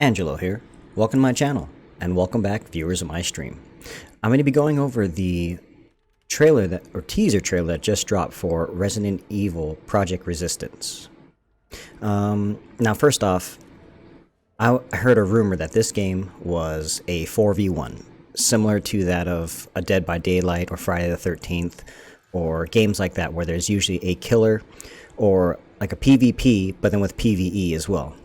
Angelo here. Welcome to my channel, and welcome back viewers of my stream. I'm going to be going over the teaser trailer that just dropped for Resident Evil Project Resistance. Now first off, I heard a rumor that this game was a 4v1, similar to that of a Dead by Daylight or Friday the 13th, or games like that where there's usually a killer or like a PvP, but then with PvE as well.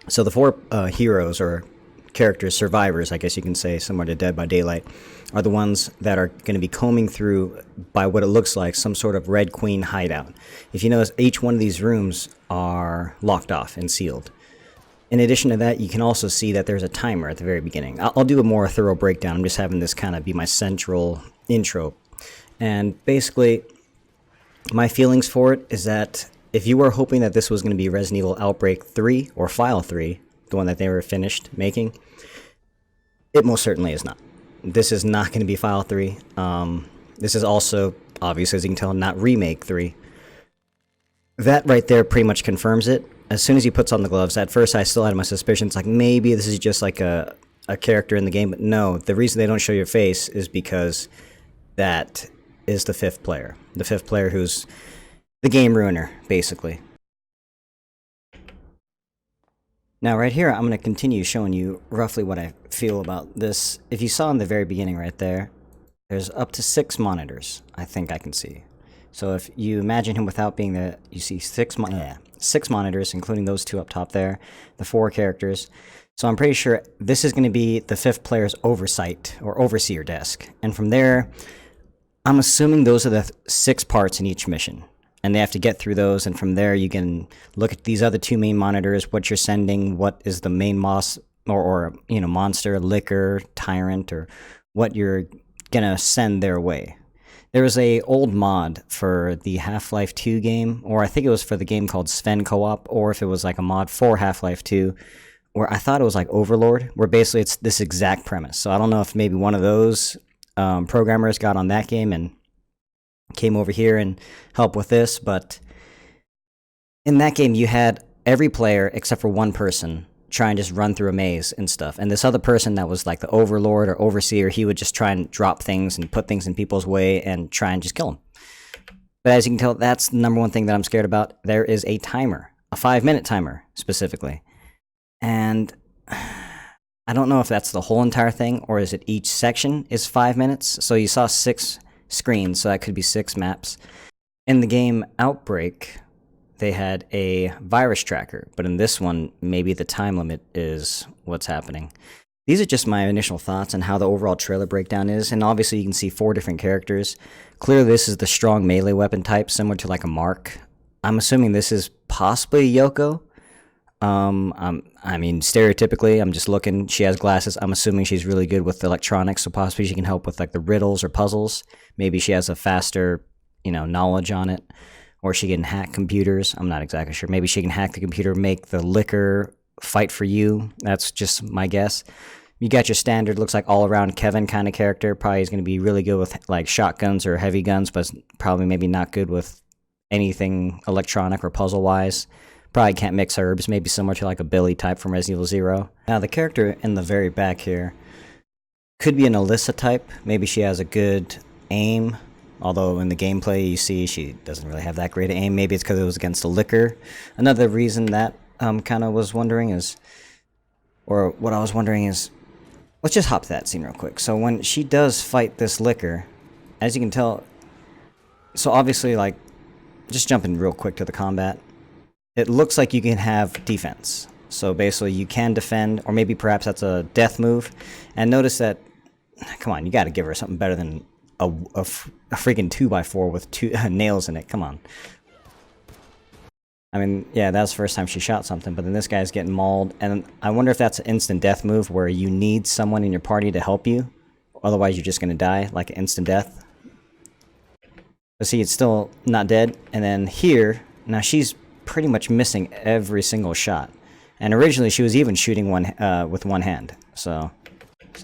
So the four heroes or characters, survivors, I guess you can say, similar to Dead by Daylight, are the ones that are going to be combing through, by what it looks like, some sort of Red Queen hideout. If you notice, each one of these rooms are locked off and sealed. In addition to that, you can also see that there's a timer at the very beginning. I'll do a more thorough breakdown. I'm just having this kind of be my central intro. And basically, my feelings for it is that if you were hoping that this was going to be Resident Evil Outbreak 3 or File 3, the one that they were finished making, it most certainly is not. This is not going to be File 3. This is also, obviously, as you can tell, not Remake 3. That right there pretty much confirms it. As soon as he puts on the gloves, at first I still had my suspicions, like maybe this is just like a character in the game, but no, the reason they don't show your face is because that is the fifth player. The fifth player who's the game ruiner, basically. Now right here, I'm going to continue showing you roughly what I feel about this. If you saw in the very beginning right there, there's up to 6 monitors, I think I can see. So if you imagine him without being there, you see 6 monitors, including those 2 up top there, the 4 characters. So I'm pretty sure this is going to be the 5th player's oversight or overseer desk. And from there, I'm assuming those are the 6 parts in each mission. And they have to get through those, and from there you can look at these other 2 main monitors, what you're sending, what is the main monster, licker, tyrant, or what you're gonna send their way. There was a old mod for the Half-Life 2 game, or I think it was for the game called Sven Co-op, or if it was like a mod for Half-Life 2, where I thought it was like Overlord, where basically it's this exact premise. So I don't know if maybe one of those programmers got on that game and came over here and helped with this, but in that game you had every player except for one person try and just run through a maze and stuff, and this other person that was like the overlord or overseer, he would just try and drop things and put things in people's way and try and just kill them. But as you can tell, that's the number one thing that I'm scared about. There is a timer, a 5-minute timer specifically, and I don't know if that's the whole entire thing or is it each section is 5 minutes. So you saw 6 screens, so that could be 6 maps. In the game Outbreak, they had a virus tracker, but in this one, maybe the time limit is what's happening. These are just my initial thoughts on how the overall trailer breakdown is, and obviously you can see 4 different characters. Clearly this is the strong melee weapon type, similar to like a Mark. I'm assuming this is possibly Yoko. I mean, stereotypically, I'm just looking, she has glasses. I'm assuming she's really good with electronics, so possibly she can help with like the riddles or puzzles. Maybe she has a faster, knowledge on it, or she can hack computers. I'm not exactly sure. Maybe she can hack the computer, make the licker fight for you. That's just my guess. You got your standard, looks like all-around Kevin kind of character. Probably is going to be really good with like shotguns or heavy guns, but probably maybe not good with anything electronic or puzzle-wise. Probably can't mix herbs, maybe similar to like a Billy type from Resident Evil 0. Now the character in the very back here could be an Alyssa type. Maybe she has a good aim, although in the gameplay you see she doesn't really have that great aim. Maybe it's because it was against the licker. Another reason that kind of was wondering is, or what I was wondering is, let's just hop to that scene real quick. So when she does fight this licker, as you can tell, so obviously like, just jumping real quick to the combat, it looks like you can have defense. So basically you can defend, or maybe perhaps that's a death move. And notice that, come on, you got to give her something better than a freaking 2x4 with 2 nails in it. Come on. I mean, yeah, that's the first time she shot something, but then this guy's getting mauled. And I wonder if that's an instant death move where you need someone in your party to help you. Otherwise you're just going to die, like an instant death. But see, it's still not dead. And then here, now she's pretty much missing every single shot, and originally she was even shooting with one hand. So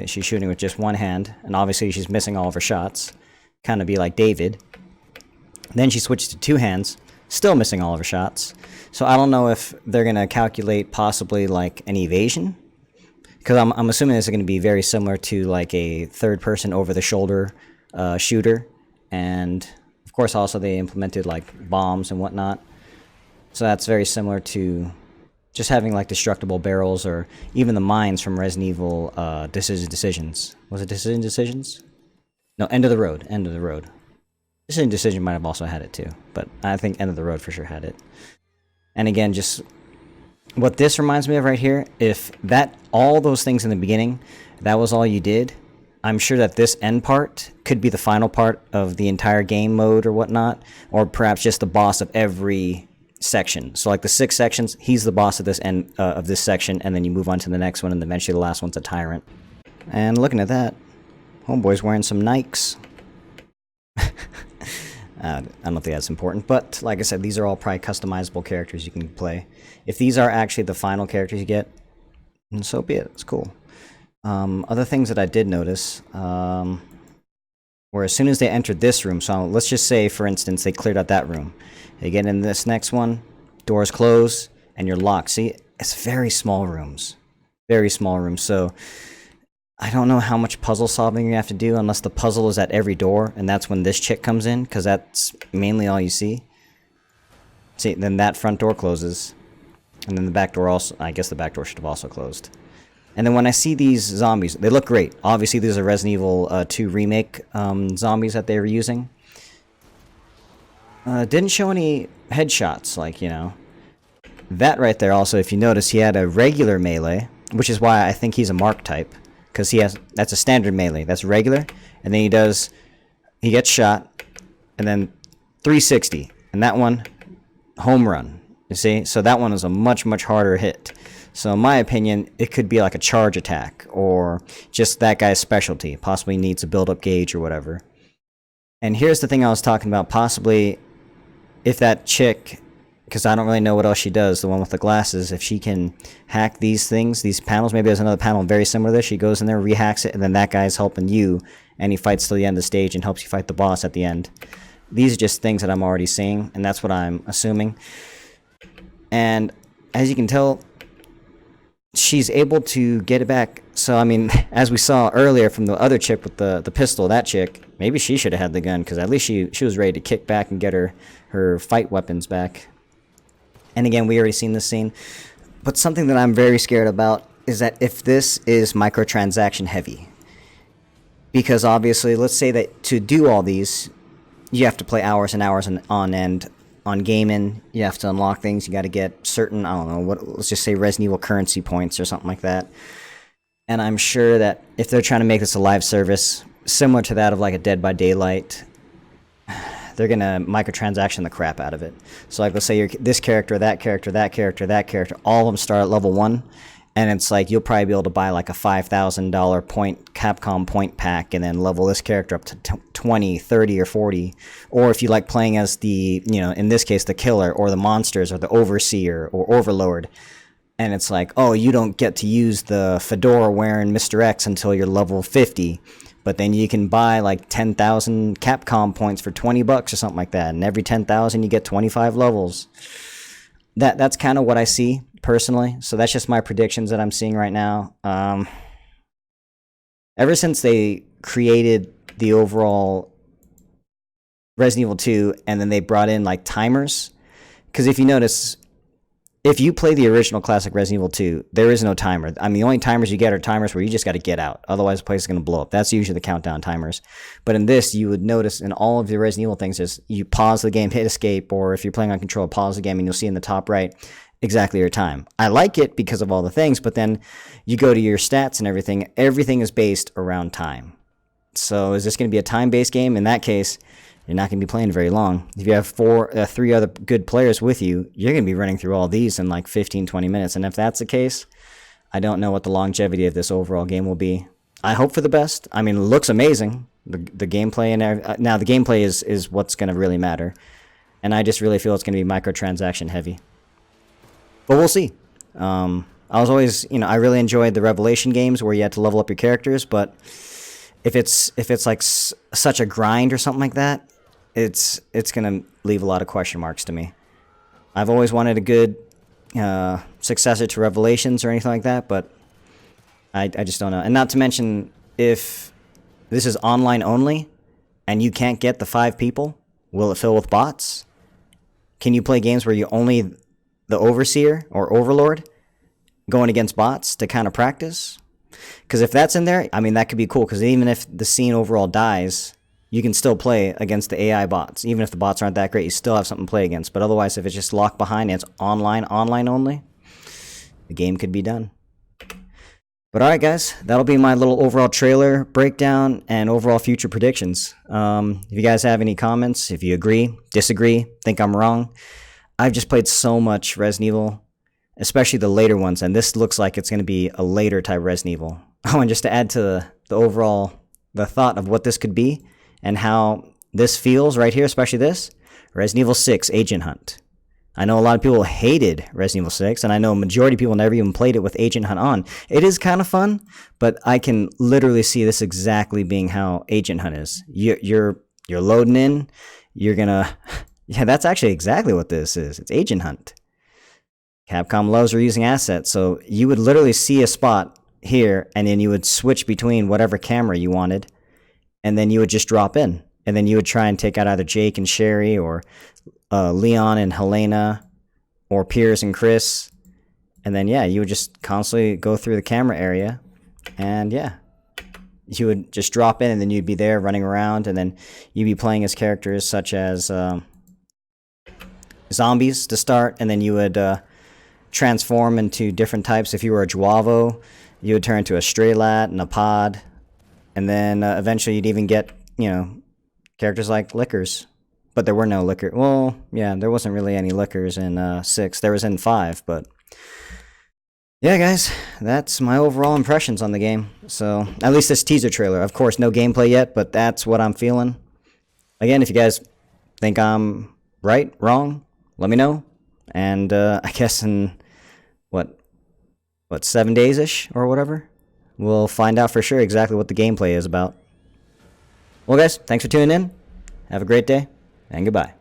she's shooting with just one hand, and obviously she's missing all of her shots, kind of be like David. Then she switched to 2 hands, still missing all of her shots. So I don't know if they're gonna calculate possibly like an evasion because I'm assuming this is going to be very similar to like a third-person over-the-shoulder shooter, and of course also they implemented like bombs and whatnot. So that's very similar to just having like destructible barrels, or even the mines from Resident Evil Decisions. Was it Decisions? No, End of the Road. End of the Road. Decision might have also had it too, but I think End of the Road for sure had it. And again, just what this reminds me of right here, if that, all those things in the beginning, that was all you did, I'm sure that this end part could be the final part of the entire game mode or whatnot, or perhaps just the boss of every section. So like the 6 sections, he's the boss of this end of this section, and then you move on to the next one, and eventually the last one's a tyrant. And looking at that, homeboy's wearing some Nikes. I don't think that's important, but like I said, these are all probably customizable characters you can play. If these are actually the final characters you get, then so be it. It's cool. Other things that I did notice were as soon as they entered this room, so let's just say, for instance, they cleared out that room. They get in this next one, doors close, and you're locked. See, it's very small rooms. Very small rooms, so I don't know how much puzzle solving you have to do unless the puzzle is at every door, and that's when this chick comes in, because that's mainly all you see. See, then that front door closes, and then the back door also, I guess the back door should have also closed. And then when I see these zombies, they look great. Obviously, these are Resident Evil 2 Remake zombies that they were using. Didn't show any headshots, like, you know. That right there also, if you notice, he had a regular melee, which is why I think he's a mark type. Because that's a standard melee, that's regular, and then he gets shot, and then 360, and that one, home run, you see? So that one is a much, much harder hit. So in my opinion, it could be like a charge attack, or just that guy's specialty, possibly needs a build-up gauge or whatever. And here's the thing I was talking about, possibly if that chick, because I don't really know what else she does, the one with the glasses, if she can hack these things, these panels, maybe there's another panel very similar to this, she goes in there, rehacks it, and then that guy's helping you, and he fights till the end of the stage and helps you fight the boss at the end. These are just things that I'm already seeing, and that's what I'm assuming. And as you can tell, she's able to get it back. So, I mean, as we saw earlier from the other chick with the pistol, that chick, maybe she should have had the gun, because at least she was ready to kick back and get her fight weapons back. And again, we already seen this scene. But something that I'm very scared about is that if this is microtransaction heavy. Because obviously, let's say that to do all these, you have to play hours and hours on end on gaming. You have to unlock things. You got to get certain, I don't know, let's just say Resident Evil currency points or something like that. And I'm sure that if they're trying to make this a live service, similar to that of like a Dead by Daylight, they're going to microtransaction the crap out of it. So like, let's say you're this character, that character, that character, that character, all of them start at level 1, and it's like you'll probably be able to buy like a $5,000 point Capcom point pack and then level this character up to 20, 30, or 40. Or if you like playing as the, you know, in this case, the killer or the monsters or the overseer or overlord, and it's like, oh, you don't get to use the fedora wearing Mr. X until you're level 50. But then you can buy like 10,000 Capcom points for $20 or something like that. And every 10,000 you get 25 levels. That's kind of what I see personally. So that's just my predictions that I'm seeing right now. Ever since they created the overall Resident Evil 2 and then they brought in like timers. Because if you notice, if you play the original classic Resident Evil 2, there is no timer. I mean, the only timers you get are timers where you just got to get out. Otherwise, the place is going to blow up. That's usually the countdown timers. But in this, you would notice in all of the Resident Evil things is you pause the game, hit escape, or if you're playing on control, pause the game, and you'll see in the top right exactly your time. I like it because of all the things, but then you go to your stats and everything. Everything is based around time. So is this going to be a time-based game? In that case, you're not going to be playing very long. If you have 3 other good players with you, you're going to be running through all these in like 15, 20 minutes. And if that's the case, I don't know what the longevity of this overall game will be. I hope for the best. I mean, it looks amazing. The gameplay, and now the gameplay is what's going to really matter. And I just really feel it's going to be microtransaction heavy. But we'll see. I was always, I really enjoyed the Revelation games where you had to level up your characters, but if it's like such a grind or something like that, it's going to leave a lot of question marks to me. I've always wanted a good successor to Revelations or anything like that, but I just don't know. And not to mention, if this is online only and you can't get the 5 people, will it fill with bots? Can you play games where you only the overseer or overlord going against bots to kind of practice? Because if that's in there, I mean, that could be cool, because even if the scene overall dies, you can still play against the AI bots. Even if the bots aren't that great, you still have something to play against. But otherwise, if it's just locked behind and it's online only, the game could be done. But alright guys, that'll be my little overall trailer breakdown and overall future predictions. If you guys have any comments, if you agree, disagree, think I'm wrong, I've just played so much Resident Evil, especially the later ones, and this looks like it's going to be a later type Resident Evil. Oh, and just to add to the overall, the thought of what this could be, and how this feels right here, especially this, Resident Evil 6 Agent Hunt. I know a lot of people hated Resident Evil 6, and I know a majority of people never even played it with Agent Hunt on. It is kind of fun, but I can literally see this exactly being how Agent Hunt is. You're loading in, you're gonna... Yeah, that's actually exactly what this is. It's Agent Hunt. Capcom loves reusing assets, so you would literally see a spot here, and then you would switch between whatever camera you wanted, and then you would just drop in. And then you would try and take out either Jake and Sherry, or Leon and Helena, or Piers and Chris. And then, yeah, you would just constantly go through the camera area, and yeah, you would just drop in, and then you'd be there running around, and then you'd be playing as characters such as zombies to start, and then you would transform into different types. If you were a Juavo, you would turn into a Straylat and a Pod, and then eventually you'd even get, you know, characters like Lickers. But there were no Lickers. Well, yeah, there wasn't really any Lickers in 6. There was in 5, but... Yeah, guys, that's my overall impressions on the game. So, at least this teaser trailer. Of course, no gameplay yet, but that's what I'm feeling. Again, if you guys think I'm right, wrong, let me know. And I guess in, what 7 days-ish or whatever, we'll find out for sure exactly what the gameplay is about. Well, guys, thanks for tuning in. Have a great day, and goodbye.